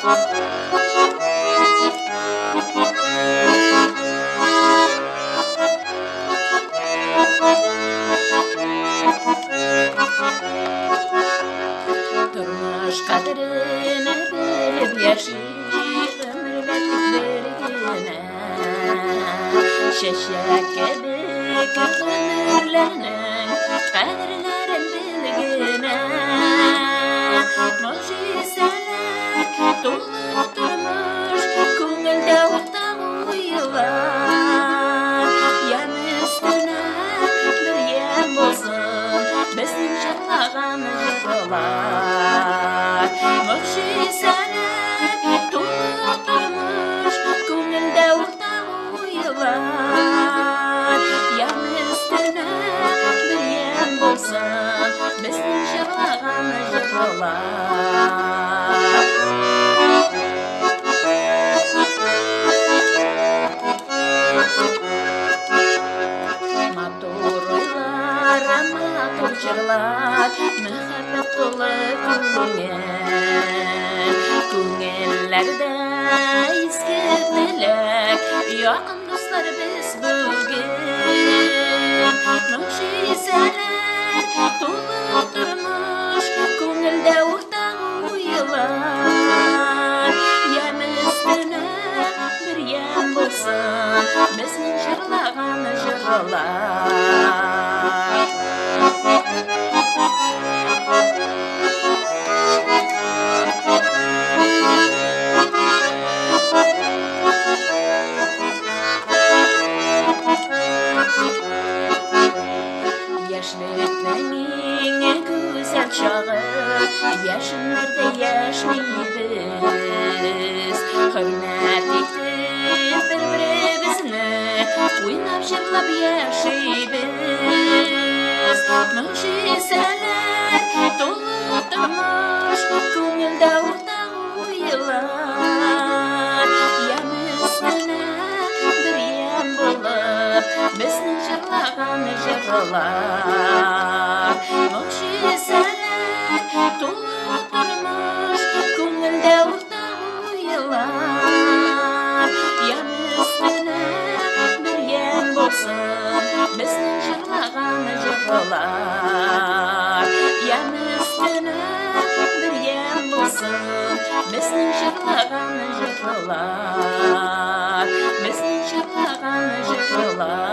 Turmuş kadrini bilip yaşayıp ömürlendik şeşek gibi ömürlenin kaderlerin bilgine mucizeler dolup durmuş ko'ngilda o'tdan uyular yan üstüne bir yem bo'lsin bizning sharhlagan җырлар mucizeler dolup durmuş ko'ngilda o'tdan uyular yan üstüne bir yem bo'lsin bizning sharhlagan җырлар Матурlar, матур җырлар, мөхәббәт тулы күңел. Күңелләрдә изге теләк, якын дуслар без бүген. Мөҗизәләр тулы тормыш, күңелдә уртак уйлар. Ямөстенә bir yem bulsun bizning җырлаган җырлар Яшьлекнең güzel чагы яшьләрдә яшьмибез хөрмәт итеп бер-беребезне уйнап җырлап яшибез мөҗизәләр тулы тормыш күңелдә уртак уйлар ямөстенә bir yem булып безнең җырлаган җырлар мөҗизәләр тулы тормыш күңелдә уртак уйлар ямөстенә bir yem булсын безнең җырлаган җырлар ямөстенә bir yem булсын безнең җырлаган җырлар безнең җырлаган җырлар